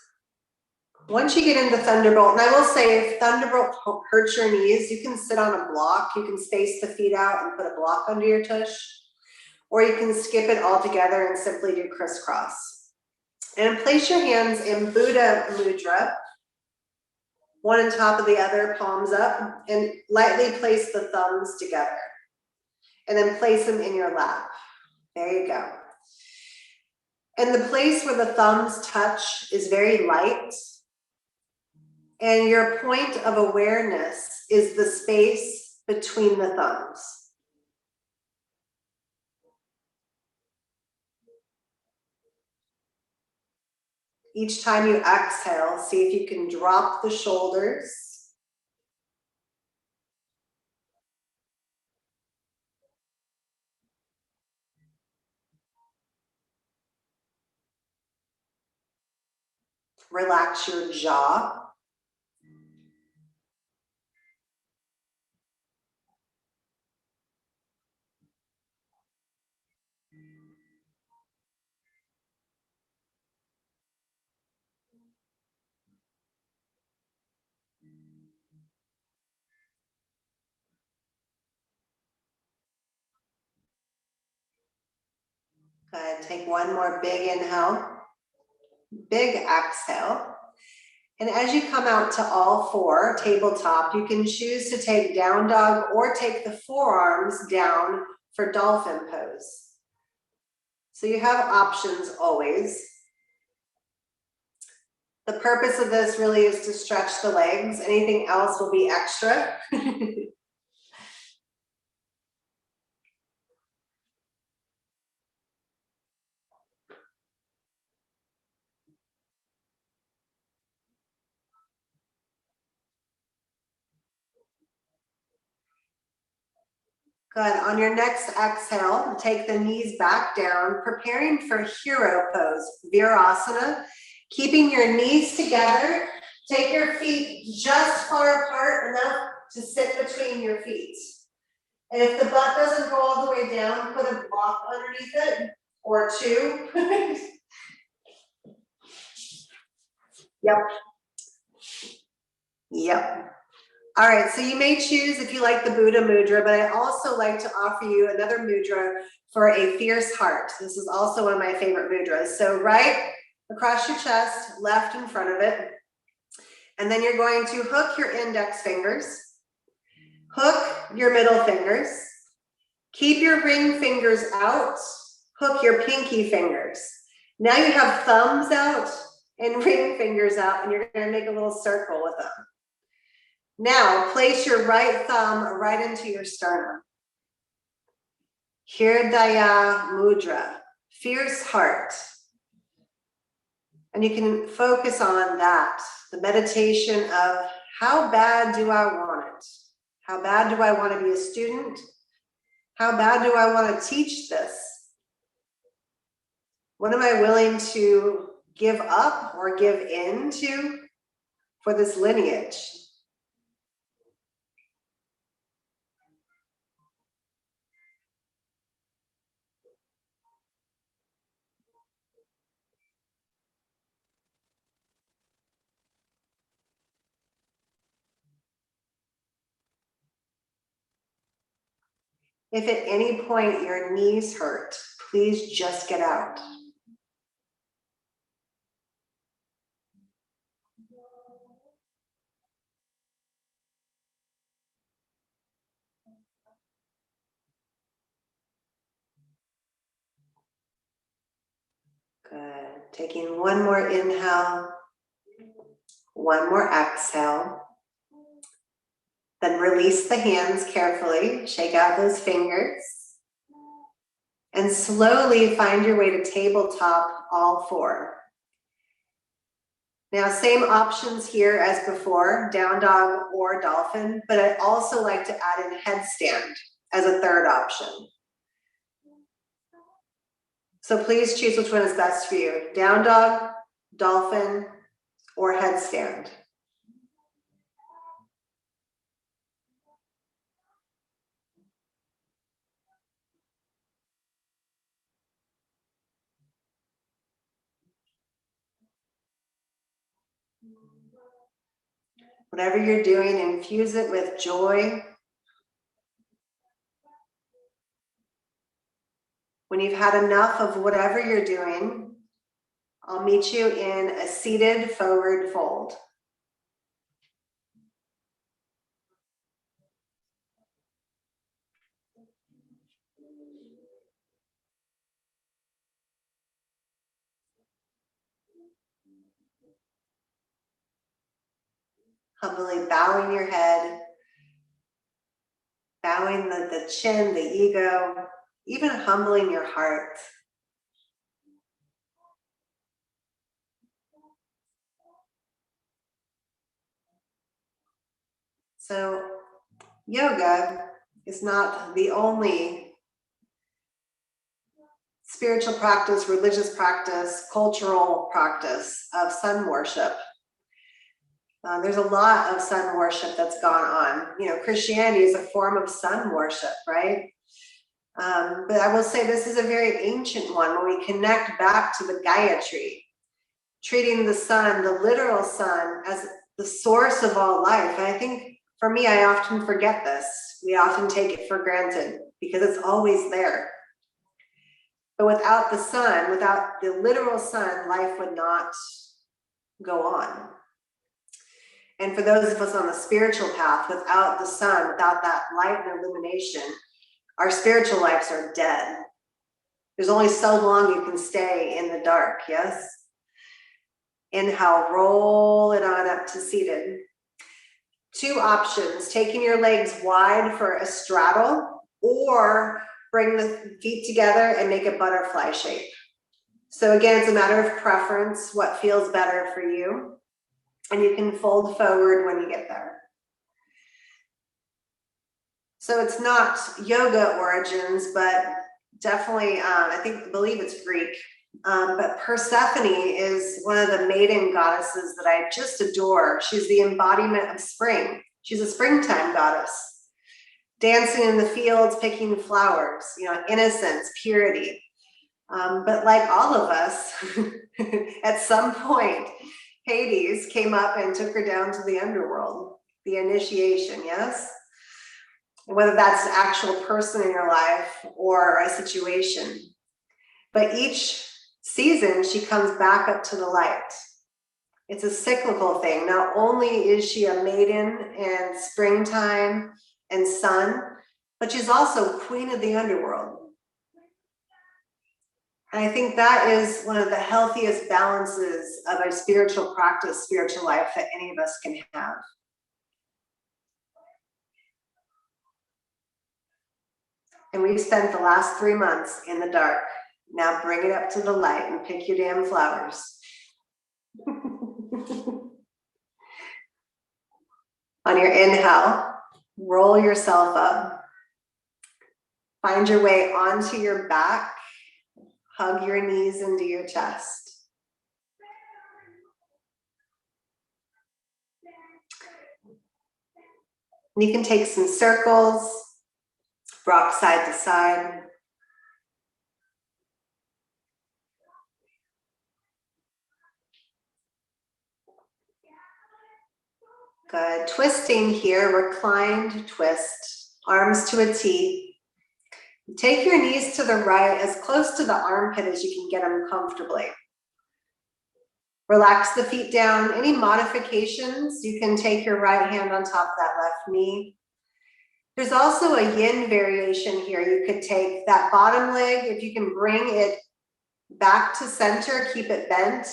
Once you get into thunderbolt, and I will say if thunderbolt hurts your knees, you can sit on a block. You can space the feet out and put a block under your tush, or you can skip it all together and simply do crisscross. And place your hands in Buddha mudra, one on top of the other, palms up, and lightly place the thumbs together. And then place them in your lap. There you go. And the place where the thumbs touch is very light. And your point of awareness is the space between the thumbs. Each time you exhale, see if you can drop the shoulders. Relax your jaw. Go ahead, take one more big inhale, big exhale. And as you come out to all four, tabletop, you can choose to take down dog or take the forearms down for dolphin pose. So you have options always. The purpose of this really is to stretch the legs. Anything else will be extra. Good. On your next exhale, take the knees back down, preparing for hero pose, Virasana. Keeping your knees together, take your feet just far apart enough to sit between your feet. And if the butt doesn't go all the way down, put a block underneath it, or two. Yep. Yep. All right, so you may choose if you like the Buddha mudra, but I also like to offer you another mudra for a fierce heart. This is also one of my favorite mudras. So right across your chest, left in front of it. And then you're going to hook your index fingers, hook your middle fingers, keep your ring fingers out, hook your pinky fingers. Now you have thumbs out and ring fingers out, and you're going to make a little circle with them. Now, place your right thumb right into your sternum. Hridaya mudra, fierce heart. And you can focus on that, the meditation of how bad do I want it? How bad do I want to be a student? How bad do I want to teach this? What am I willing to give up or give in to for this lineage? If at any point your knees hurt, please just get out. Good. Taking one more inhale, one more exhale. Then release the hands carefully, shake out those fingers, and slowly find your way to tabletop, all four. Now, same options here as before, down dog or dolphin, but I also like to add in headstand as a third option. So please choose which one is best for you, down dog, dolphin, or headstand. Whatever you're doing, infuse it with joy. When you've had enough of whatever you're doing, I'll meet you in a seated forward fold. Humbly bowing your head, bowing the chin, the ego, even humbling your heart. So yoga is not the only spiritual practice, religious practice, cultural practice of sun worship. There's a lot of sun worship that's gone on. You know, Christianity is a form of sun worship, right? But I will say this is a very ancient one when we connect back to the Gaia tree, treating the sun, the literal sun, as the source of all life. And I think for me, I often forget this. We often take it for granted because it's always there. But without the sun, without the literal sun, life would not go on. And for those of us on the spiritual path, without the sun, without that light and illumination, our spiritual lives are dead. There's only so long you can stay in the dark, yes? Inhale, roll it on up to seated. Two options, taking your legs wide for a straddle, or bring the feet together and make a butterfly shape. So again, it's a matter of preference, what feels better for you. And you can fold forward when you get there. So it's not yoga origins, but definitely, I believe it's Greek. But Persephone is one of the maiden goddesses that I just adore. She's the embodiment of spring. She's a springtime goddess. Dancing in the fields, picking flowers, you know, innocence, purity. But like all of us, at some point, Hades came up and took her down to the underworld, the initiation, yes? Whether that's an actual person in your life or a situation. But each season, she comes back up to the light. It's a cyclical thing. Not only is she a maiden and springtime and sun, but she's also queen of the underworld. And I think that is one of the healthiest balances of a spiritual practice, spiritual life that any of us can have. And we've spent the last 3 months in the dark. Now bring it up to the light and pick your damn flowers. On your inhale, roll yourself up. Find your way onto your back. Hug your knees into your chest. And you can take some circles, rock side to side. Good. Twisting here, reclined twist, arms to a T. Take your knees to the right, as close to the armpit as you can get them comfortably. Relax the feet down. Any modifications, you can take your right hand on top of that left knee. There's also a yin variation here. You could take that bottom leg, if you can bring it back to center, keep it bent,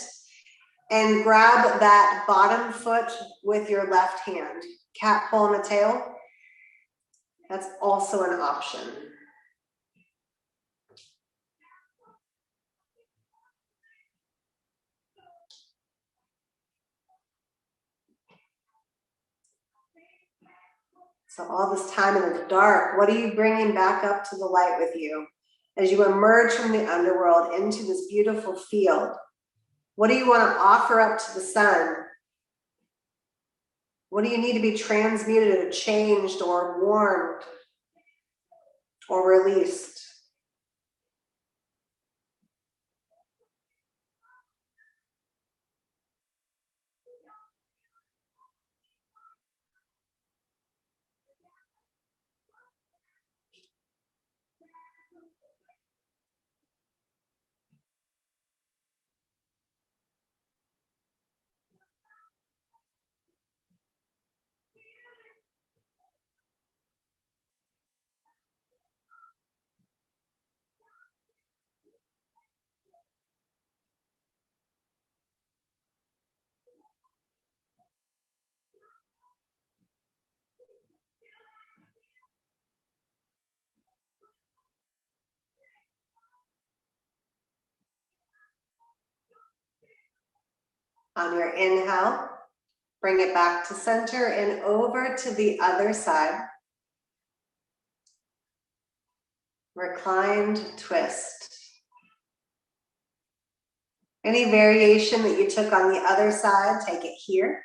and grab that bottom foot with your left hand. Cat, paw, and tail. That's also an option. So all this time in the dark, what are you bringing back up to the light with you? As you emerge from the underworld into this beautiful field, what do you want to offer up to the sun? What do you need to be transmuted or changed or warmed or released? On your inhale, bring it back to center and over to the other side. Reclined twist. Any variation that you took on the other side, take it here.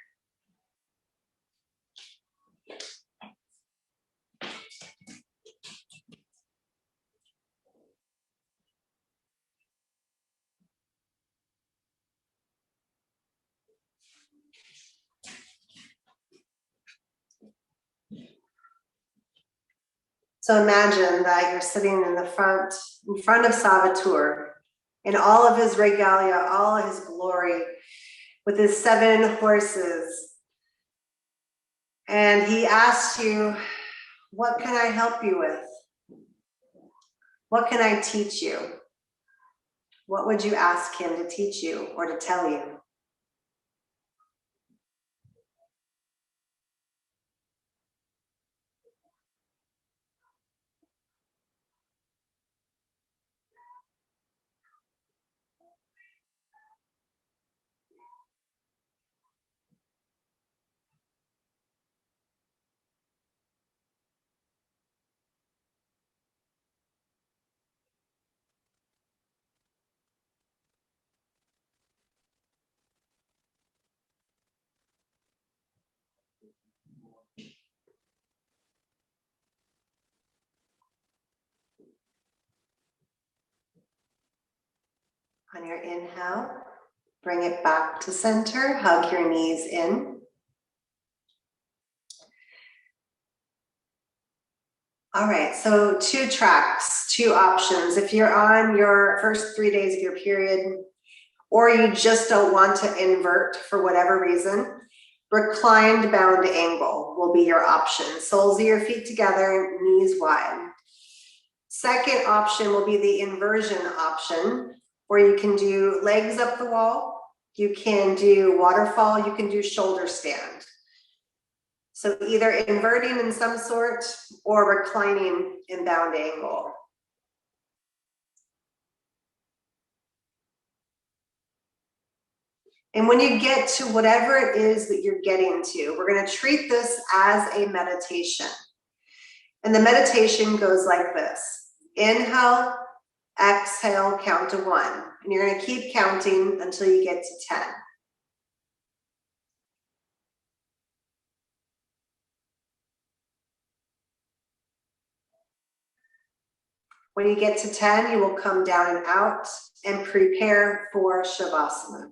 So imagine that you're sitting in front of Savitur, in all of his regalia, all of his glory, with his 7 horses. And he asks you, what can I help you with? What can I teach you? What would you ask him to teach you or to tell you? On your inhale, bring it back to center, hug your knees in. All right, so 2 tracks, 2 options. If you're on your first 3 days of your period, or you just don't want to invert for whatever reason, reclined bound angle will be your option. Soles of your feet together, knees wide. Second option will be the inversion option, where you can do legs up the wall, you can do waterfall, you can do shoulder stand. So either inverting in some sort or reclining in bound angle. And when you get to whatever it is that you're getting to, we're going to treat this as a meditation. And the meditation goes like this. Inhale, exhale, count to 1. And you're going to keep counting until you get to 10. When you get to 10, you will come down and out and prepare for Shavasana.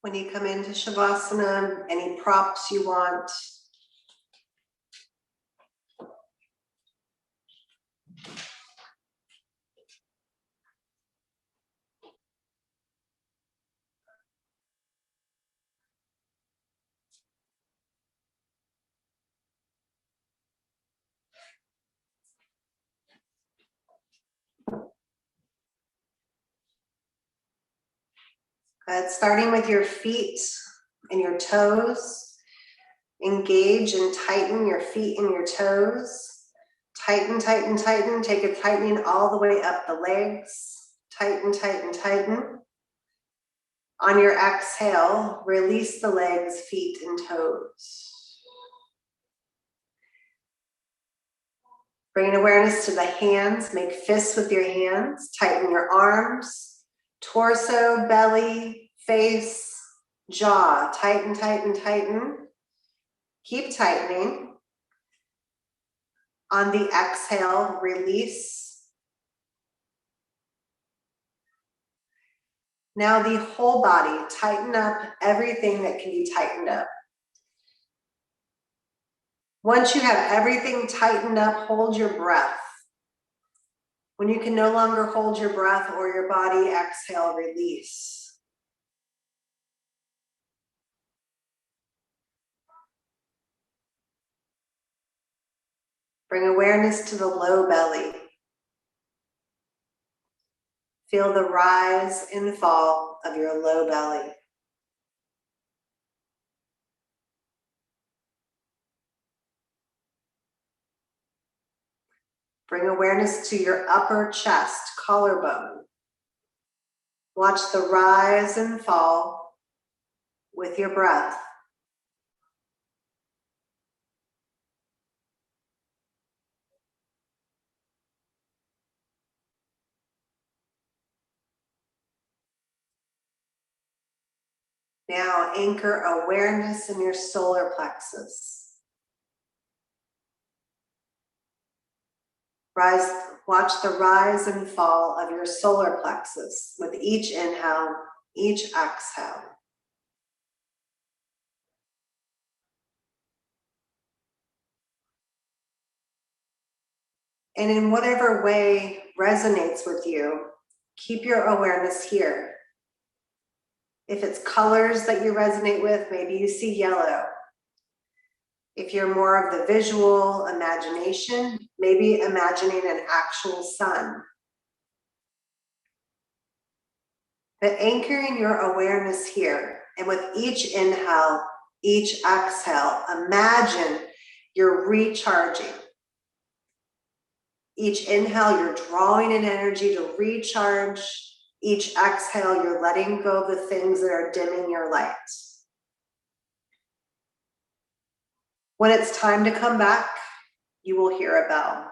When you come into Shavasana, any props you want. Good. Starting with your feet and your toes. Engage and tighten your feet and your toes. Tighten, tighten, tighten. Take a tightening all the way up the legs. Tighten, tighten, tighten. On your exhale, release the legs, feet, and toes. Bring awareness to the hands. Make fists with your hands. Tighten your arms, torso, belly, face, jaw. Tighten, tighten, tighten. Keep tightening. On the exhale, release. Now the whole body, tighten up everything that can be tightened up. Once you have everything tightened up, hold your breath. When you can no longer hold your breath or your body, exhale, release. Bring awareness to the low belly. Feel the rise and fall of your low belly. Bring awareness to your upper chest, collarbone. Watch the rise and fall with your breath. Now anchor awareness in your solar plexus. Watch the rise and fall of your solar plexus with each inhale, each exhale. And in whatever way resonates with you, keep your awareness here. If it's colors that you resonate with, maybe you see yellow. If you're more of the visual imagination, maybe imagining an actual sun. But anchoring your awareness here, and with each inhale, each exhale, imagine you're recharging. Each inhale, you're drawing in energy to recharge. Each exhale, you're letting go of the things that are dimming your light. When it's time to come back, you will hear a bell.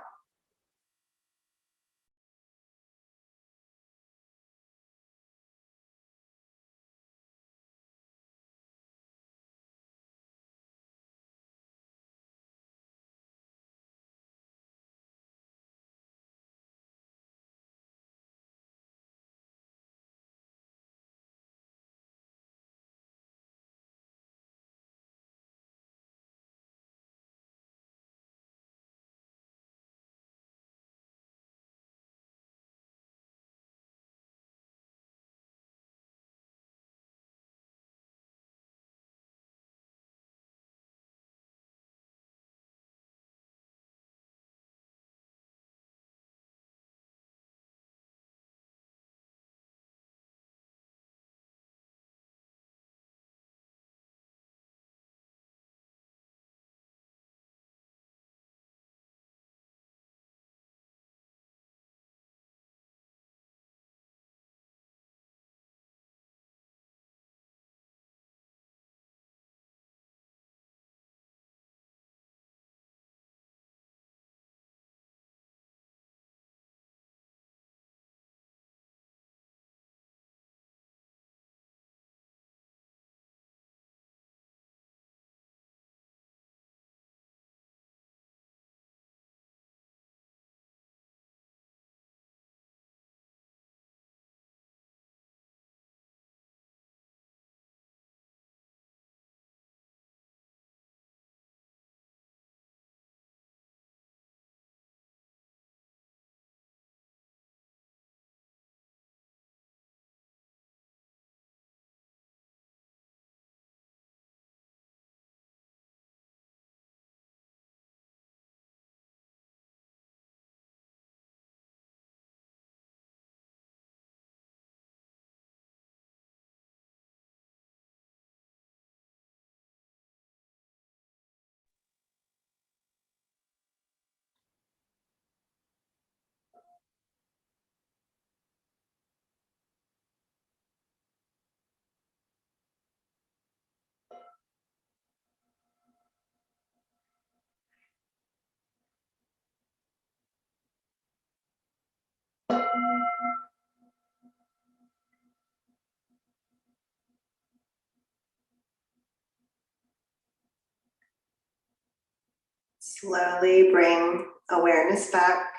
Slowly bring awareness back.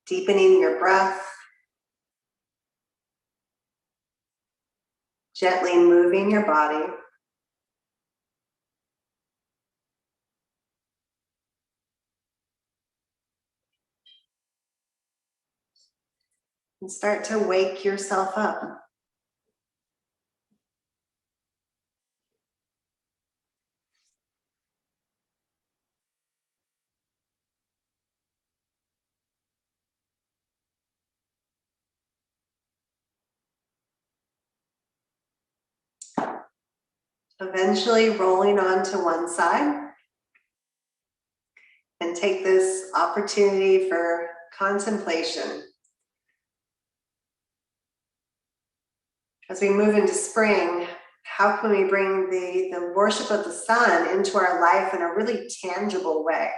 Deepening your breath. Gently moving your body. And start to wake yourself up. Eventually rolling onto one side. And take this opportunity for contemplation. As we move into spring, how can we bring the worship of the sun into our life in a really tangible way?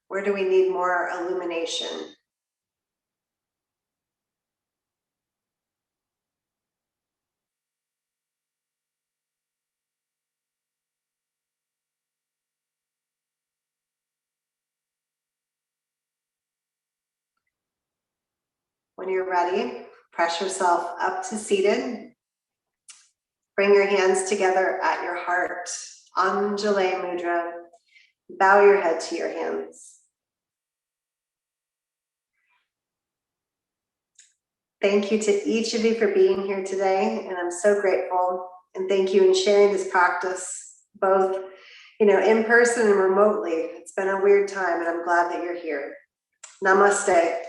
Where do we need more illumination? When you're ready, press yourself up to seated. Bring your hands together at your heart. Anjali Mudra. Bow your head to your hands. Thank you to each of you for being here today, and I'm so grateful. And thank you in sharing this practice, both in person and remotely. It's been a weird time, and I'm glad that you're here. Namaste.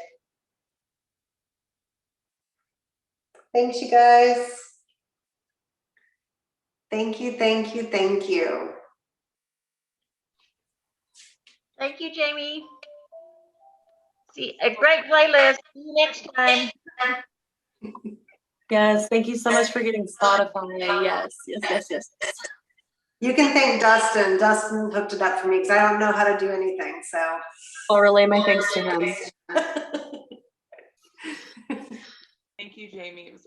Thanks, you guys. Thank you, thank you, thank you. Thank you, Jamie. See, a great playlist. See you next time. Yes, thank you so much for getting Spotify. Yes. You can thank Dustin. Dustin hooked it up for me because I don't know how to do anything. So I'll relay my thanks to him. Thank you, Jamie. It was